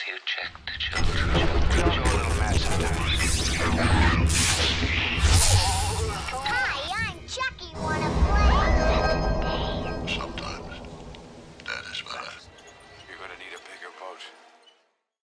you check the children? Show a little mess sometimes. Hi, I'm Chucky. Wanna play? Sometimes that is better. You're gonna need a bigger boat.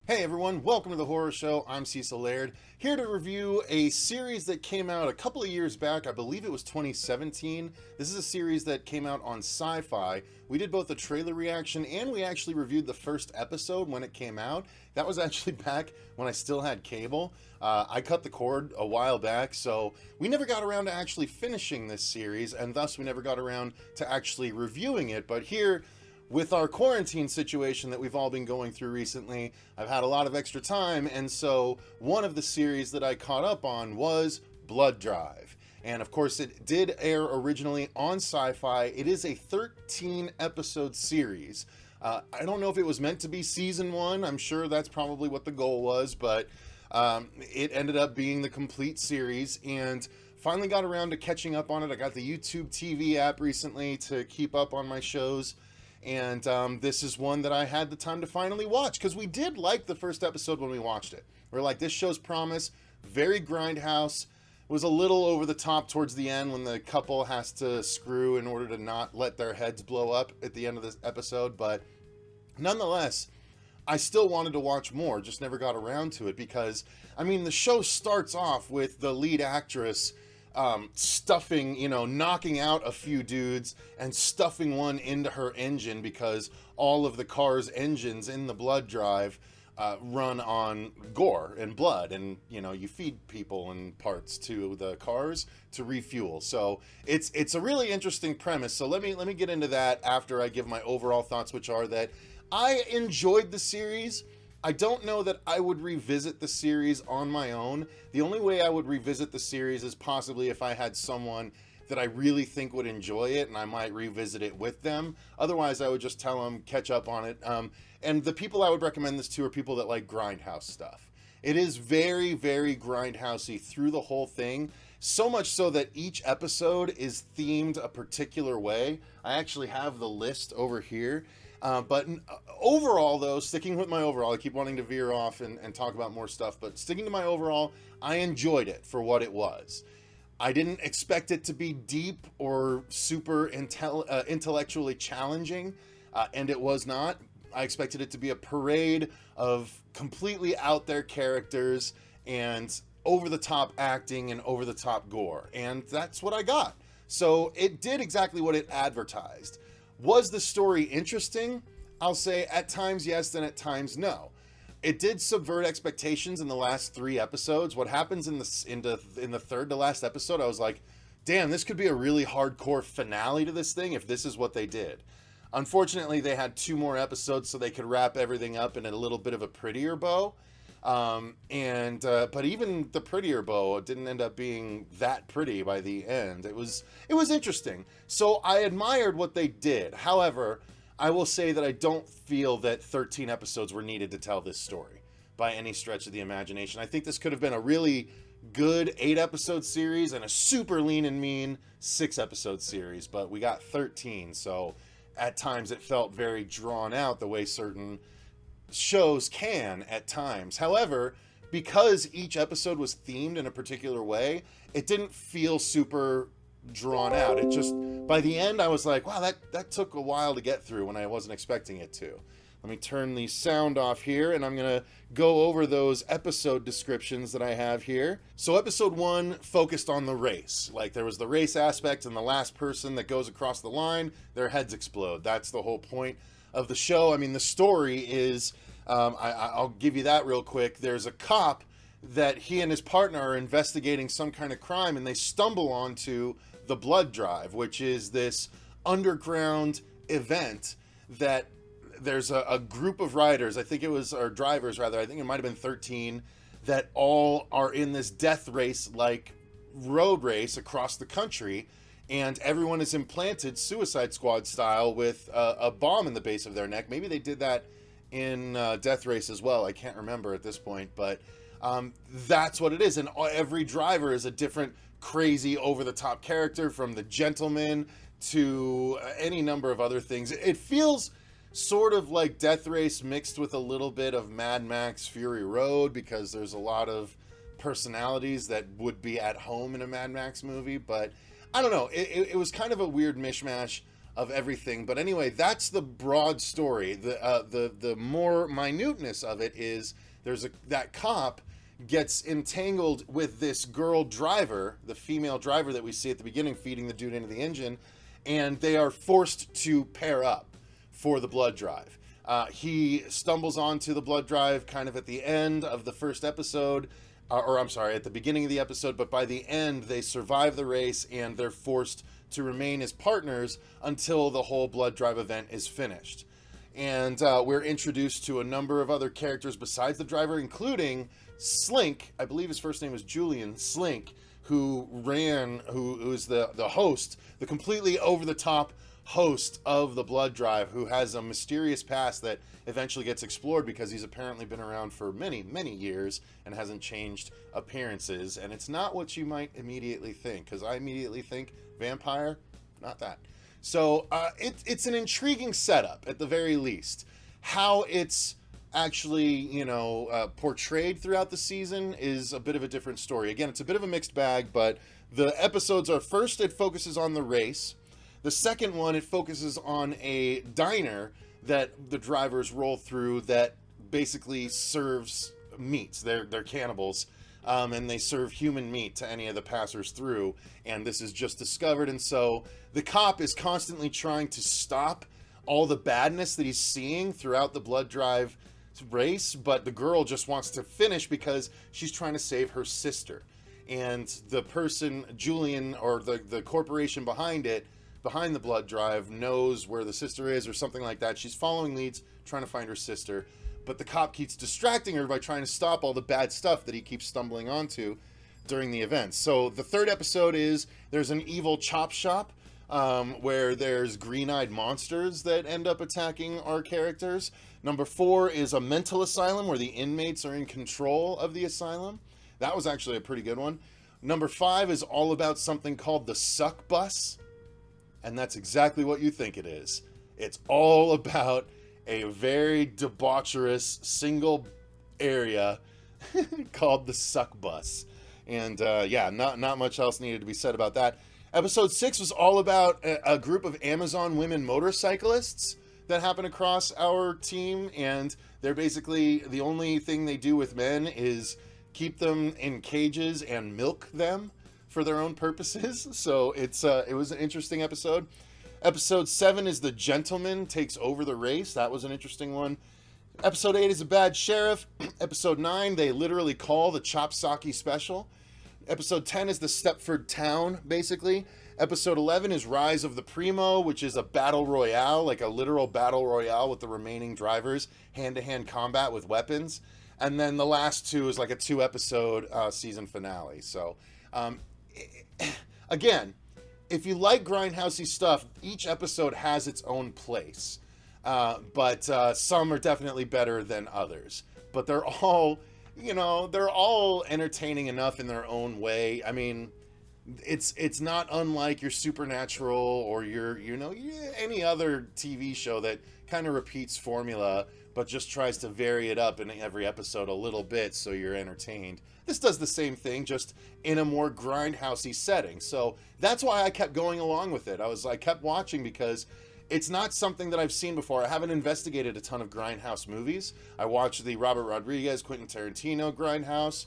Hey everyone, welcome to the Horror Show. I'm Cecil, Laird, here to review a series that came out a couple of years back. I believe it was 2017. This is a series that came out on Sci-Fi. We did both a trailer reaction and we actually reviewed the first episode when it came out. That was actually back when I still had cable. I cut the cord a while back, so we never got around to actually finishing this series, and thus we never got around to actually reviewing it. But here, with our quarantine situation that we've all been going through recently, I've had a lot of extra time, and so one of the series that I caught up on was Blood Drive. And of course, it did air originally on Sci-Fi. It is a 13-episode series. I don't know if it was meant to be season 1. I'm sure that's probably what the goal was, but it ended up being the complete series, and finally got around to catching up on it. I got the YouTube TV app recently to keep up on my shows. And this is one that I had the time to finally watch, because we did like the first episode when we watched it. We're like, this show's promise, very grindhouse. It was a little over the top towards the end when the couple has to screw in order to not let their heads blow up at the end of this episode. But nonetheless, I still wanted to watch more, just never got around to it because, I mean, the show starts off with the lead actress stuffing, knocking out a few dudes and stuffing one into her engine because all of the car's engines in the blood drive run on gore and blood, and you feed people and parts to the cars to refuel. So it's a really interesting premise. So let me get into that after I give my overall thoughts, which are that I enjoyed the series. I don't know that I would revisit the series on my own. The only way I would revisit the series is possibly if I had someone that I really think would enjoy it, and I might revisit it with them. Otherwise, I would just tell them, catch up on it. And the people I would recommend this to are people that like grindhouse stuff. It is very, very grindhousey through the whole thing. So much so that each episode is themed a particular way. I actually have the list over here. But overall, though, sticking with my overall, I keep wanting to veer off and talk about more stuff, but sticking to my overall, I enjoyed it for what it was. I didn't expect it to be deep or super intellectually challenging, and it was not. I expected it to be a parade of completely out there characters and over-the-top acting and over-the-top gore, and that's what I got. So it did exactly what it advertised. Was the story interesting? I'll say at times yes, and at times no. It did subvert expectations in the last 3 episodes. What happens in the third to last episode, I was like, damn, this could be a really hardcore finale to this thing if this is what they did. Unfortunately, they had 2 more episodes so they could wrap everything up in a little bit of a prettier bow. But even the prettier bow didn't end up being that pretty by the end. It was interesting. So I admired what they did. However, I will say that I don't feel that 13 episodes were needed to tell this story by any stretch of the imagination. I think this could have been a really good 8-episode series and a super lean and mean 6-episode series, but we got 13. So at times it felt very drawn out the way certain shows can at times. However, because each episode was themed in a particular way, it didn't feel super drawn out. It just, by the end, I was like, wow, that took a while to get through when I wasn't expecting it to. Let me turn the sound off here, and I'm gonna go over those episode descriptions that I have here. So episode 1 focused on the race. Like, there was the race aspect, and the last person that goes across the line, their heads explode. That's the whole point of the show. I mean, the story is, I'll give you that real quick. There's a cop that he and his partner are investigating some kind of crime, and they stumble onto the blood drive, which is this underground event that there's a group of riders, or drivers rather, I think it might have been 13, that all are in this death race, like road race across the country, and everyone is implanted Suicide Squad style with a bomb in the base of their neck. Maybe they did that in Death Race as well. I can't remember at this point, but that's what it is. And every driver is a different crazy over-the-top character, from the gentleman to any number of other things. It feels sort of like Death Race mixed with a little bit of Mad Max Fury Road, because there's a lot of personalities that would be at home in a Mad Max movie. But I don't know, it was kind of a weird mishmash of everything. But anyway, that's the broad story. The more minuteness of it is that cop gets entangled with this girl driver, the female driver that we see at the beginning feeding the dude into the engine, and they are forced to pair up for the blood drive. He stumbles onto the blood drive kind of at the end of the first episode, at the beginning of the episode, but by the end they survive the race and they're forced to remain as partners until the whole blood drive event is finished. And we're introduced to a number of other characters besides the driver, including Slink. I believe his first name was Julian Slink, who is the host, the completely over-the-top host of the blood drive, who has a mysterious past that eventually gets explored because he's apparently been around for many, many years and hasn't changed appearances. And it's not what you might immediately think, because I immediately think vampire, not that. So it's an intriguing setup at the very least. How it's actually, portrayed throughout the season is a bit of a different story. Again, it's a bit of a mixed bag, but the episodes are, first it focuses on the race. The second one, it focuses on a diner that the drivers roll through that basically serves meats. They're cannibals, and they serve human meat to any of the passers through, and this is just discovered. And so the cop is constantly trying to stop all the badness that he's seeing throughout the blood drive race, but the girl just wants to finish because she's trying to save her sister. And the person, Julian, or the corporation behind the blood drive, knows where the sister is or something like that. She's following leads, trying to find her sister, but the cop keeps distracting her by trying to stop all the bad stuff that he keeps stumbling onto during the events. So the third episode is there's an evil chop shop where there's green-eyed monsters that end up attacking our characters. Number 4 is a mental asylum where the inmates are in control of the asylum. That was actually a pretty good one. Number 5 is all about something called the Suck Bus. And that's exactly what you think it is. It's all about a very debaucherous single area called the Suck Bus. And not much else needed to be said about that. Episode 6 was all about a group of Amazon women motorcyclists that happen across our team, and they're basically, the only thing they do with men is keep them in cages and milk them for their own purposes. So it was an interesting episode. Episode 7 is The Gentleman Takes Over the Race. That was an interesting one. Episode 8 is A Bad Sheriff. Episode 9, they literally call the Chopsaki Special. Episode 10 is the Stepford Town, basically. Episode 11 is Rise of the Primo, which is a battle royale, like a literal battle royale with the remaining drivers, hand-to-hand combat with weapons. And then the last 2 is like a 2-episode season finale. So, again, if you like grindhousey stuff, each episode has its own place. But some are definitely better than others. But they're all, they're all entertaining enough in their own way. I mean, it's not unlike your Supernatural or your, any other TV show that kind of repeats formula, but just tries to vary it up in every episode a little bit so you're entertained. This does the same thing, just in a more grindhousey setting. So that's why I kept going along with it. I kept watching because it's not something that I've seen before. I haven't investigated a ton of grindhouse movies. I watched the Robert Rodriguez, Quentin Tarantino grindhouse.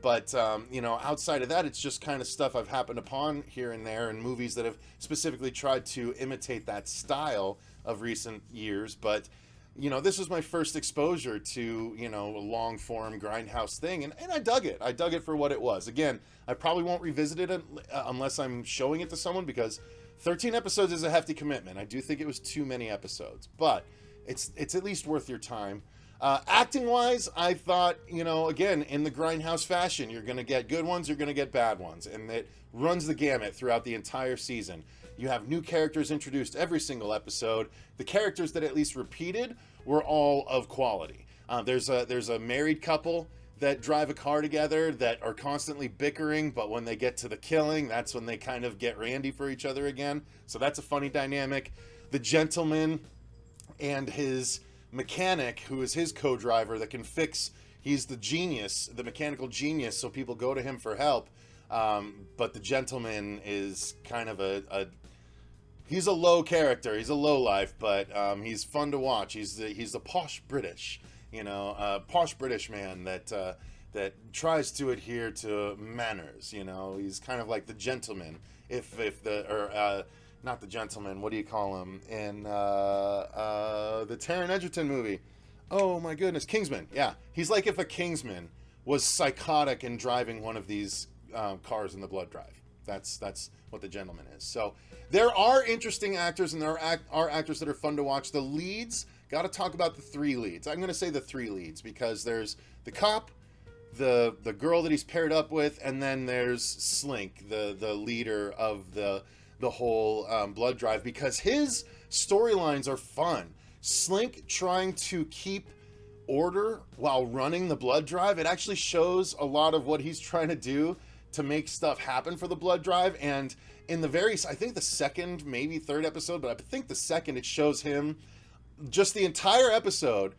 But outside of that, it's just kind of stuff I've happened upon here and there, and movies that have specifically tried to imitate that style of recent years. But, this was my first exposure to, a long form grindhouse thing. And I dug it. I dug it for what it was. Again, I probably won't revisit it unless I'm showing it to someone, because 13 episodes is a hefty commitment. I do think it was too many episodes, but it's at least worth your time. Acting wise, I thought, again, in the grindhouse fashion, you're going to get good ones, you're going to get bad ones, and it runs the gamut throughout the entire season. You have new characters introduced every single episode. The characters that at least repeated were all of quality. There's a married couple that drive a car together that are constantly bickering, but when they get to the killing, that's when they kind of get randy for each other again. So that's a funny dynamic. The Gentleman and his mechanic, who is his co-driver that can fix. He's the genius, the mechanical genius, so people go to him for help. But the gentleman is kind of he's a low character. He's a low life, but he's fun to watch. He's the posh British, posh British man that tries to adhere to manners. He's kind of like the gentleman. Not the gentleman. What do you call him in the Taron Egerton movie? Oh my goodness, Kingsman. Yeah, he's like if a Kingsman was psychotic and driving one of these cars in the blood drive. That's what the gentleman is. So there are interesting actors, and there are actors that are fun to watch. The leads, got to talk about the 3 leads. I'm going to say the 3 leads because there's the cop, the girl that he's paired up with, and then there's Slink, the leader of the whole blood drive, because his storylines are fun. Slink trying to keep order while running the blood drive, it actually shows a lot of what he's trying to do to make stuff happen for the blood drive. And in I think the second, maybe third episode, but I think the second, it shows him, just the entire episode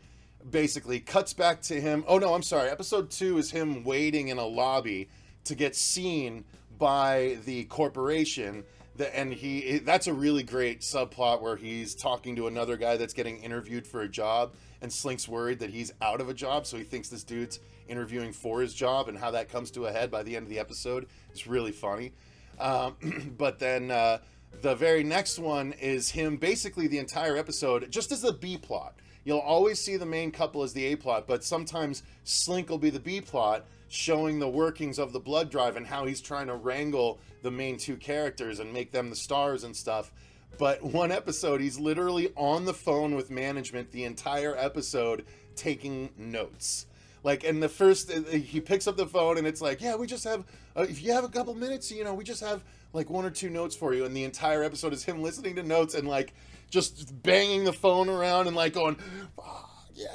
basically cuts back to him. Oh no, I'm sorry. Episode 2 is him waiting in a lobby to get seen by the corporation. That's a really great subplot where he's talking to another guy that's getting interviewed for a job, and Slink's worried that he's out of a job, so he thinks this dude's interviewing for his job, and how that comes to a head by the end of the episode is really funny. But then the very next one is him basically the entire episode just as the B plot. You'll always see the main couple as the A plot, but sometimes Slink will be the B plot, showing the workings of the blood drive and how he's trying to wrangle the main 2 characters and make them the stars and stuff. But one episode, he's literally on the phone with management the entire episode taking notes. Like, in the first, he picks up the phone and it's like, yeah, we just have, if you have a couple minutes, we just have like 1 or 2 notes for you. And the entire episode is him listening to notes and like just banging the phone around and like going, oh, yeah,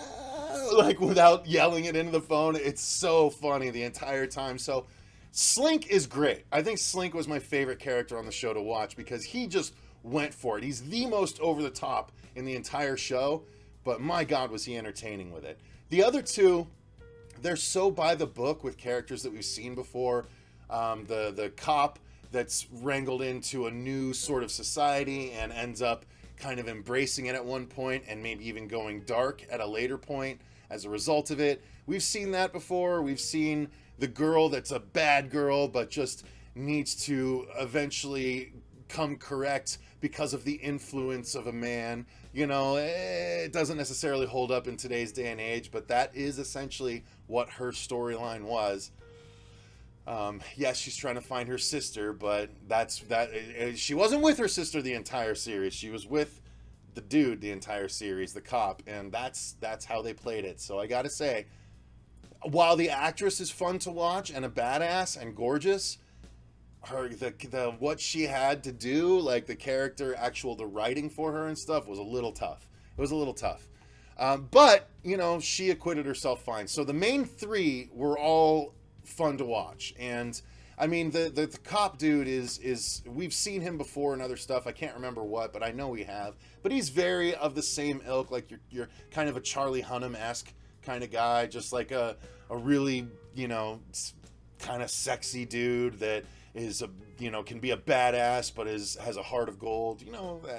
like without yelling it into the phone. It's so funny the entire time. So Slink is great. I think Slink was my favorite character on the show to watch because he just went for it. He's the most over the top in the entire show, but my God, was he entertaining with it. The other 2, they're so by the book with characters that we've seen before. The cop that's wrangled into a new sort of society and ends up kind of embracing it at one point and maybe even going dark at a later point as a result of it. We've seen that before. We've seen the girl that's a bad girl but just needs to eventually come correct because of the influence of a man. It doesn't necessarily hold up in today's day and age, but that is essentially what her storyline was. Yes, she's trying to find her sister, but she wasn't with her sister the entire series. She was with the dude the entire series, the cop, and that's how they played it. So I gotta say, while the actress is fun to watch and a badass and gorgeous, the what she had to do, like the character, the writing for her and stuff was a little tough. It was a little tough. But, she acquitted herself fine. So the main 3 were all fun to watch. And I mean, the cop dude is we've seen him before in other stuff. I can't remember what, but I know we have. But he's very of the same ilk, like you're kind of a Charlie Hunnam-esque kind of guy, just like a really, kind of sexy dude that is can be a badass but has a heart of gold,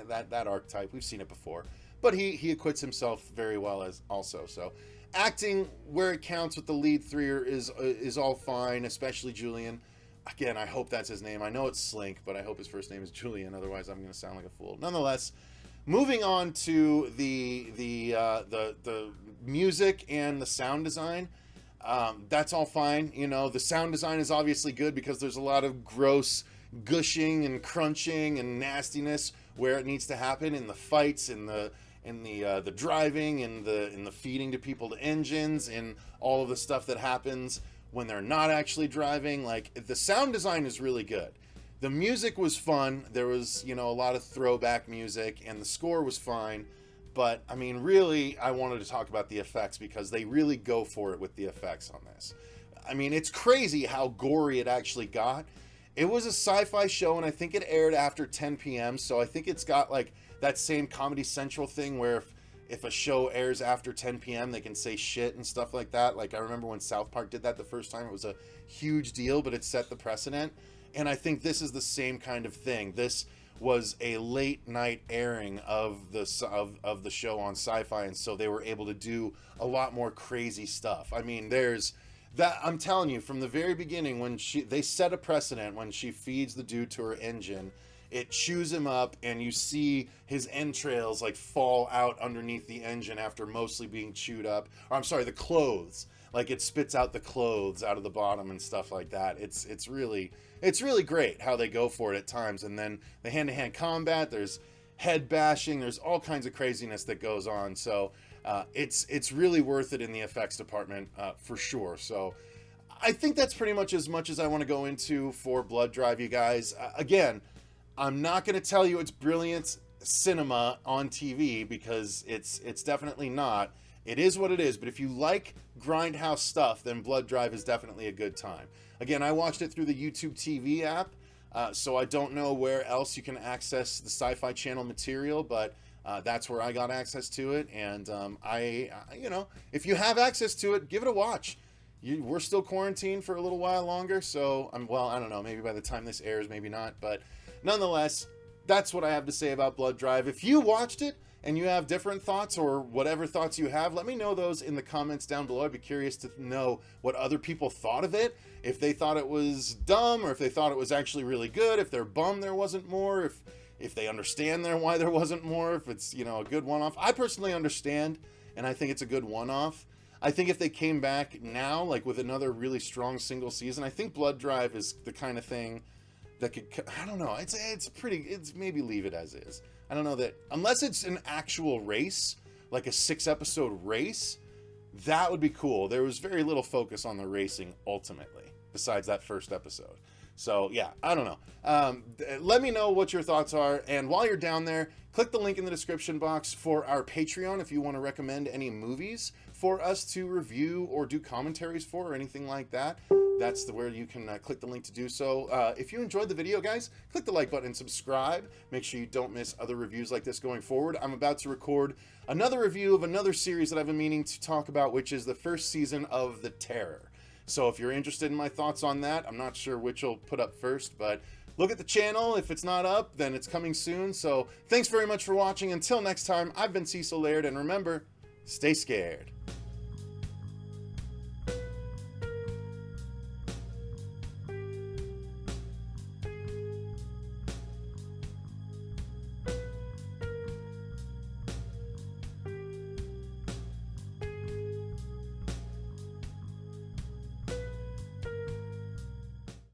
that archetype. We've seen it before. But he acquits himself very well as also. So acting where it counts with the lead 3 is all fine, especially Julian. Again, I hope that's his name. I know it's Slink, but I hope his first name is Julian. Otherwise, I'm going to sound like a fool. Nonetheless, moving on to the music and the sound design. That's all fine. The sound design is obviously good because there's a lot of gross gushing and crunching and nastiness where it needs to happen in the fights, in the driving, in the feeding to people to engines, and all of the stuff that happens when they're not actually driving. Like, the sound design is really good. The music was fun. There was, a lot of throwback music, and the score was fine. But, I mean, really, I wanted to talk about the effects because they really go for it with the effects on this. I mean, it's crazy how gory it actually got. It was a sci-fi show, and I think it aired after 10 p.m., so I think it's got, like, that same Comedy Central thing where if a show airs after 10 p.m., they can say shit and stuff like that. Like, I remember when South Park did that the first time, it was a huge deal, but it set the precedent. And I think this is the same kind of thing. This was a late night airing of the show on Sci-Fi, and so they were able to do a lot more crazy stuff. I mean, there's that, I'm telling you, from the very beginning, when they set a precedent when she feeds the dude to her engine, it chews him up, and you see his entrails like fall out underneath the engine after mostly being chewed up. Or I'm sorry, the clothes. Like, it spits out the clothes out of the bottom and stuff like that. It's really great how they go for it at times. And then the hand-to-hand combat, there's head bashing, there's all kinds of craziness that goes on. So it's really worth it in the effects department for sure. So I think that's pretty much as I want to go into for Blood Drive, you guys. Again, I'm not going to tell you it's brilliant cinema on TV, because it's definitely not. It is what it is, but if you like grindhouse stuff, then Blood Drive is definitely a good time. Again, I watched it through the YouTube TV app, so I don't know where else you can access the Sci-Fi Channel material, but that's where I got access to it, and you know, if you have access to it, give it a watch. We're still quarantined for a little while longer, so well, I don't know, maybe by the time this airs, maybe not, but nonetheless, that's what I have to say about Blood Drive. If you watched it and you have different thoughts, or whatever thoughts you have, let me know those in the comments down below. I'd be curious to know what other people thought of it, if they thought it was dumb, or if they thought it was actually really good, if they're bummed there wasn't more, if they understand why there wasn't more, if it's, you know, a good one-off. I personally understand, and I think it's a good one-off. I think if they came back now, like with another really strong single season, I think Blood Drive is the kind of thing that could, I don't know, it's maybe leave it as is. I don't know that, unless it's an actual race, like a 6-episode race, that would be cool. There was very little focus on the racing ultimately, besides that first episode. So yeah, I don't know. Let me know what your thoughts are, and while you're down there, click the link in the description box for our Patreon if you want to recommend any movies for us to review or do commentaries for, or anything like that. That's where you can click the link to do so. If you enjoyed the video, guys, click the like button and subscribe. Make sure you don't miss other reviews like this going forward. I'm about to record another review of another series that I've been meaning to talk about, which is the first season of The Terror. So if you're interested in my thoughts on that, I'm not sure which will put up first, but look at the channel. If it's not up, then it's coming soon. So thanks very much for watching. Until next time, I've been Cecil Laird, and remember, stay scared.